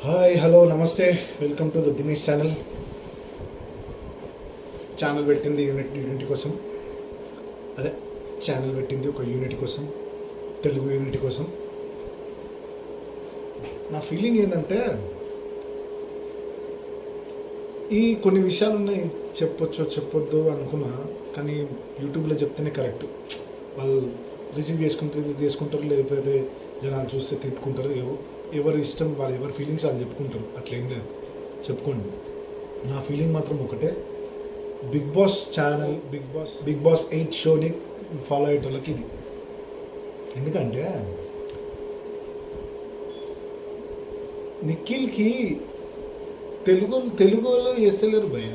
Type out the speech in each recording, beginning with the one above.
Hi hello నమస్తే, welcome to the Dinesh channel. Channel పెట్టింది unity కోసం. అదే ఛానల్ పెట్టింది ఒక యూనిటీ కోసం, తెలుగు యూనిటీ కోసం. నా ఫీలింగ్ ఏంటంటే, ఈ కొన్ని విషయాలు ఉన్నాయి, చెప్పొచ్చో చెప్పొద్దు అనుకున్నా, కానీ యూట్యూబ్లో చెప్తేనే కరెక్ట్. వాళ్ళు రిసీవ్ చేసుకుంటారు, లేకపోతే జనాలు చూస్తే తిట్టుకుంటారు. ఎవరి ఇష్టం వాళ్ళు, ఎవరి ఫీలింగ్స్ వాళ్ళు చెప్పుకుంటారు. అట్లేం లేదు, చెప్పుకోండి. నా ఫీలింగ్ మాత్రం ఒకటే, Bigg Boss channel, Bigg Boss 8 షోని ఫాలో అయ్యేటోళ్ళకి ఇది. ఎందుకంటే నిఖిల్కి తెలుగులో వేస్తలేరు భయ్య.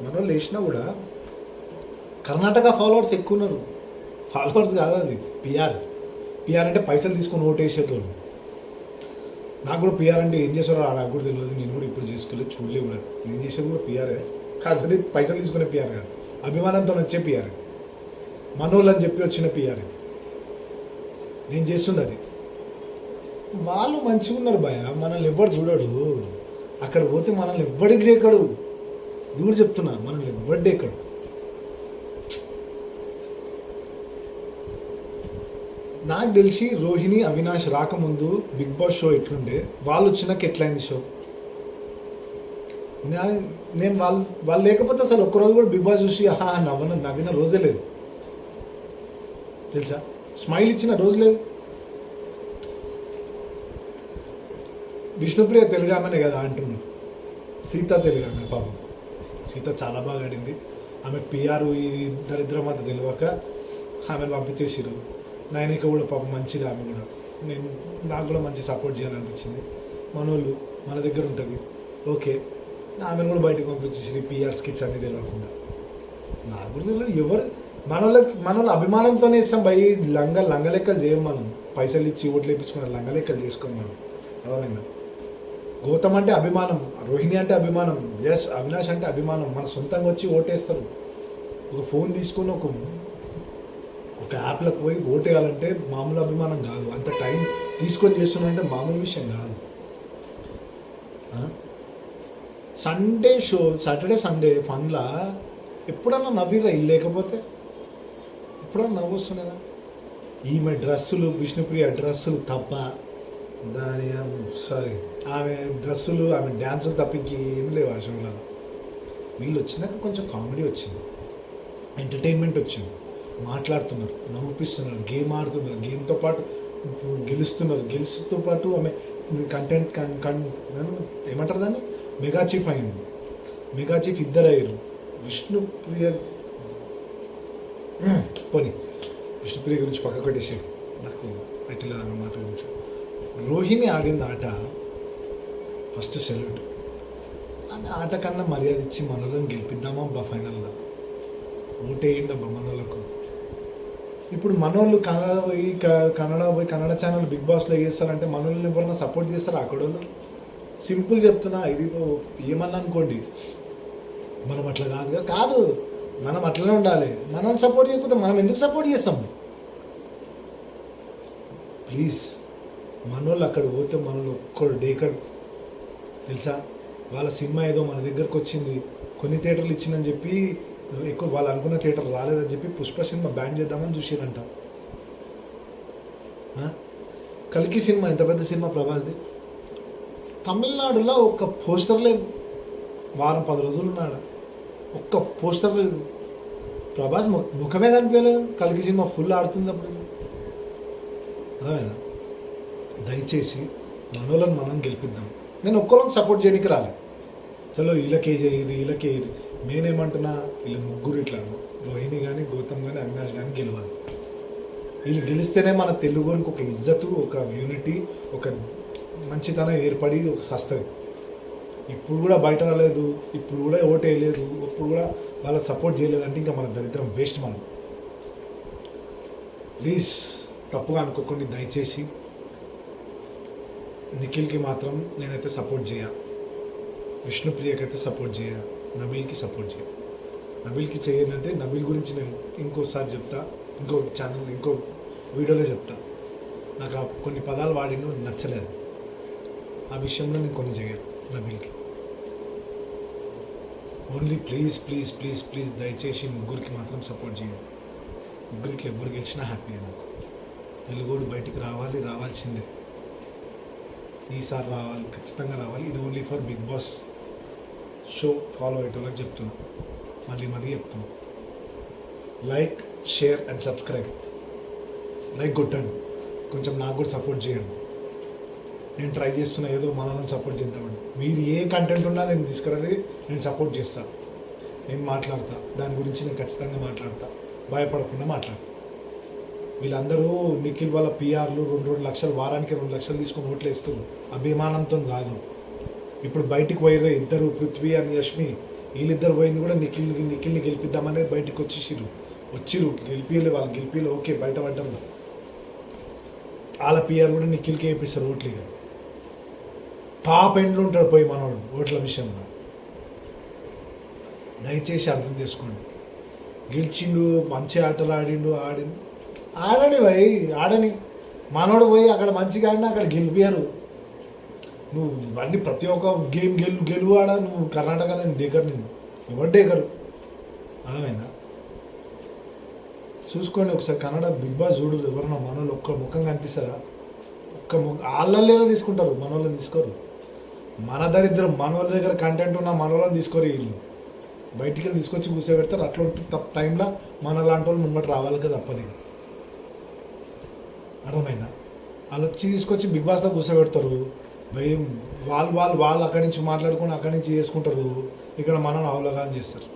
మన వాళ్ళు వేసినా కూడా కర్ణాటక ఫాలోవర్స్ ఎక్కువ ఉన్నారు. ఫాలోవర్స్ కాదు, అది పిఆర్ అంటే పైసలు తీసుకొని ఓటేసేటోళ్ళు. నాకు కూడా పిఆర్ అంటే ఏం చేస్తారో నాకు కూడా తెలియదు. నేను కూడా ఇప్పుడు చేసుకోలేదు, చూడలేదు కూడా. నేను చేసేది కూడా పిఆరే, కాకపోతే పైసలు తీసుకునే పిఆర్ కాదు, అభిమానంతో వచ్చే పిఆర్, మనోళ్ళు అని చెప్పి వచ్చిన పిఆర్. నేను చేస్తున్నది. వాళ్ళు మంచిగా ఉన్నారు భయ, మనల్ని ఎవ్వడు చూడడు. అక్కడ పోతే మనల్ని ఎవ్వడికి లేకడు. ఇది కూడా చెప్తున్నా, మనల్ని ఎవ్వడి ఎక్కడు. నాకు తెలిసి రోహిణి, అవినాష్ రాకముందు బిగ్ బాస్ షో ఎట్లుండే, వాళ్ళు వచ్చినాక ఎట్లయింది షో. నేను వాళ్ళు లేకపోతే అసలు ఒక్కరోజు కూడా బిగ్ బాస్ చూసి నవ్విన రోజే లేదు తెలుసా. స్మైల్ ఇచ్చిన రోజు లేదు. విష్ణుప్రియ తెలుగు ఆమెనే కదా అంటున్నాను. సీత తెలుగు ఆమె, పాపం సీత చాలా బాగా ఆడింది. ఆమె పిఆర్ ఈ దరిద్రం అంతా తెలియక ఆమెను పంపించేసారు. నైనిక కూడా పాపం మంచిది, ఆమె కూడా. నాకు కూడా మంచి సపోర్ట్ చేయాలనిపించింది. మనోళ్ళు మన దగ్గర ఉంటుంది, ఓకే. ఆమెను కూడా బయటకు పంపించేసి పిఆర్ స్కిట్స్ అనేది తెలియకుండా. నాకు కూడా తెలియదు ఎవరు. మనోళ్ళు అభిమానంతోనే ఇస్తాం భయ్. లంగ లెక్కలు చేయం మనం. పైసలు ఇచ్చి ఓట్లు వేయించుకున్న లంగ లెక్కలు చేసుకోం మనం. అర్థమైందా? గౌతమ్ అంటే అభిమానం, రోహిణి అంటే అభిమానం, ఎస్ అవినాష్ అంటే అభిమానం. మన సొంతంగా వచ్చి ఓటేస్తారు. ఒక ఫోన్ తీసుకొని ఒక యాప్లకు పోయి ఓటేయాలంటే మామూలు అభిమానం కాదు. అంత టైం తీసుకొని చేస్తున్నారంటే మామూలు విషయం కాదు. సండే షో, సాటర్డే సండే ఫన్లా ఎప్పుడన్నా నవ్విరా? ఇల్లు లేకపోతే ఎప్పుడన్నా నవ్వు వస్తున్నారా? ఈమె డ్రెస్సులు, విష్ణుప్రియ డ్రెస్సులు తప్ప, ఆమె డ్రెస్సులు, ఆమె డ్యాన్సులు తప్పించి ఏం లేవు ఆ షోలలో. వీళ్ళు వచ్చినాక కొంచెం కామెడీ వచ్చింది, ఎంటర్టైన్మెంట్ వచ్చింది, మాట్లాడుతున్నారు, నవ్వుపిస్తున్నారు, గేమ్ ఆడుతున్నారు, గేమ్తో పాటు గెలుస్తున్నారు. గెలుస్తుతో పాటు ఆమె కంటెంట్ ఏమంటారు దాన్ని, మెగా చీఫ్ అయింది. మెగా చీఫ్ ఇద్దరు అయ్యారు. విష్ణుప్రియ విష్ణుప్రియ గురించి పక్క కొట్టేసి నాకు అయితే అన్నమాట గురించి. రోహిణి ఆడిన ఆట ఫస్ట్ సెల్యూట్. ఆమె ఆట కన్నా మర్యాద ఇచ్చి మనోళ్ళని గెలిపిద్దామా అబ్బా ఫైనల్లో. ఓటేయండి అబ్బా మనోళ్ళకు. ఇప్పుడు మనోళ్ళు కన్నడ పోయి కన్నడ ఛానల్ బిగ్ బాస్లో చేస్తారంటే మనోళ్ళని ఎవరైనా సపోర్ట్ చేస్తారా? అక్కడోళ్ళు సింపుల్ చెప్తున్నా. ఇది ఏమన్నా అనుకోండి, మనం అట్లా కాదు, మనం అట్లనే ఉండాలి. మనల్ని సపోర్ట్ చేయకపోతే మనం ఎందుకు సపోర్ట్ చేస్తాం? ప్లీజ్, మనోళ్ళు అక్కడ పోతే మనల్ని ఒక్కడు డేకడు తెలుసా. వాళ్ళ సినిమా ఏదో మన దగ్గరకు వచ్చింది, కొన్ని థియేటర్లు ఇచ్చిందని చెప్పి, ఎక్కువ వాళ్ళు అనుకున్న థియేటర్ రాలేదని చెప్పి పుష్ప సినిమా బ్యాన్ చేద్దామని చూసారంట. కల్కి సినిమా ఎంత పెద్ద సినిమా ప్రభాస్ది, తమిళనాడులో ఒక్క పోస్టర్ లేదు. వారం 10 రోజులు ఉన్నాడు, ఒక్క పోస్టర్ లేదు. ప్రభాస్ ముఖమే కనిపించలేదు. కల్కి సినిమా ఫుల్ ఆడుతుంది అప్పుడు. అదేనా? దయచేసి మనోళ్ళని మనం గెలిపిద్దాం. నేను ఒక్కళ్ళని సపోర్ట్ చేయడానికి రాలేదు. చలో వీళ్ళకే చేయరు, వీళ్ళకే. నేనేమంటున్నా, వీళ్ళు ముగ్గురు ఇట్లా, రోహిణి కానీ, గౌతమ్ కానీ, అవినాష్ కానీ గెలవాలి. వీళ్ళు గెలిస్తేనే మన తెలుగునికి ఒక ఇజ్జతు, ఒక యూనిటీ, ఒక మంచితనం ఏర్పడి ఒక సస్తది. ఇప్పుడు కూడా బయట రాలేదు, ఇప్పుడు కూడా ఓటు వేయలేదు, ఇప్పుడు కూడా వాళ్ళ సపోర్ట్ చేయలేదంటే ఇంకా మన దరిద్రం వేస్ట్. మనం ప్లీజ్ తప్పుగా అనుకోకండి. దయచేసి నిఖిల్కి మాత్రం నేనైతే సపోర్ట్ చేయ, విష్ణుప్రియకైతే సపోర్ట్ చేయ, నబీల్కి సపోర్ట్ చేయ. నబీల్కి చేయనంటే నబీల్ గురించి నేను ఇంకోసారి చెప్తా, ఇంకో ఛానల్, ఇంకో వీడియోలో చెప్తా. నాకు కొన్ని పదాలు వాడిన నచ్చలేదు. ఆ విషయంలో నేను కొన్ని చేయను నబీల్కి. Only please please please please దయచేసి ముగ్గురికి మాత్రం సపోర్ట్ చేయండి. ముగ్గురికి ఎవరు గెలిచినా హ్యాపీ నాకు. తెలుగుడు బయటికి రావాల్సిందే. ఈసారి రావాలి, ఖచ్చితంగా రావాలి. ఇది only for Bigg Boss show follow అయ్యేటోళ్ళకి చెప్తున్నా, మరీ చెప్తున్నా. Like, share and subscribe. Like కొట్టండి, కొంచెం నాకు కూడా సపోర్ట్ చేయండి. నేను ట్రై చేస్తున్నా ఏదో మనల్ని సపోర్ట్ చేద్దామని. మీరు ఏ కంటెంట్ ఉన్నా నేను తీసుకురండి, నేను సపోర్ట్ చేస్తాను. నేను మాట్లాడతా, దాని గురించి నేను ఖచ్చితంగా మాట్లాడతా, భయపడకుండా మాట్లాడతా. వీళ్ళందరూ నిఖిల్ వాళ్ళ పిఆర్లు 2 లక్షలు, వారానికి 2 లక్షలు తీసుకొని ఓట్లు వేస్తారు. అభిమానంతో కాదు. ఇప్పుడు బయటికి పోయారు ఇద్దరు, పృథ్వీ అండ్ యష్మి. వీళ్ళిద్దరు పోయింది కూడా నిఖిల్ని గెలిపిద్దామని బయటకు వచ్చిరు గెలిపియలే. వాళ్ళు గెలిపియలే, ఓకే, బయటపడ్డారు. వాళ్ళ పిఆర్ కూడా నిఖిల్కి వేపిస్తారు ఓట్లు. ఇక టాప్ ఎండ్లు ఉంటాడు పోయి మనోడు ఓట్ల విషయంలో. దయచేసి అర్థం చేసుకోండి. గెలిచిండు, మంచి ఆటలు ఆడని పోయి ఆడని. మనోడు పోయి అక్కడ మంచిగా ఆడినా అక్కడ గెలిపారు. నువ్వు అన్ని ప్రతి ఒక్క గేమ్ గెలువు ఆడ. నువ్వు కర్ణాటక నేను ఎవరు డేకరు, అర్థమైందా? చూసుకోండి ఒకసారి, కన్నడ బిగ్ బాస్ చూడు. ఎవరన్నా మనోళ్ళు ఒక్క ముఖం కనిపిస్తుందా? వాళ్ళల్లో తీసుకుంటారు, మనోళ్ళని తీసుకోరు. మన దరిద్రం, మనోళ్ళ దగ్గర కంటెంట్ ఉన్న మనోళ్ళని తీసుకోరు. వీళ్ళు బయటికి వెళ్ళి తీసుకొచ్చి కూర్చోబెడతారు. అట్లా ఉంటుంది. టైంలో మన లాంటి వాళ్ళు ముంగట రావాలి కదా, తప్పది. అర్థమైందా? వాళ్ళు వచ్చి తీసుకొచ్చి బిగ్ బాస్లో కూర్చోబెడతారు. భయం వాళ్ళు అక్కడి నుంచి మాట్లాడుకొని అక్కడి నుంచి చేసుకుంటారు. ఇక్కడ మనం అవగాహన చేస్తారు.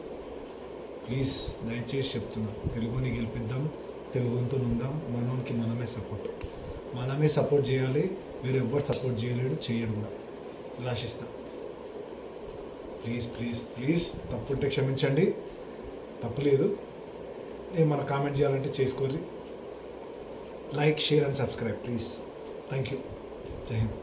ప్లీజ్ దయచేసి చెప్తున్నా, తెలుగుని గెలిపిద్దాం, తెలుగుతో ఉందాం. మనోనికి మనమే సపోర్ట్ చేయాలి. వేరే ఎవ్వరు సపోర్ట్ చేయడు కూడా. రాసిస్తా. ప్లీజ్ ప్లీజ్ ప్లీజ్, తప్పుంటే క్షమించండి, తప్పులేదు. ఏమన్నా కామెంట్ చేయాలంటే చేసుకోండి. Like, share and subscribe please. Thank you. జై హింద్.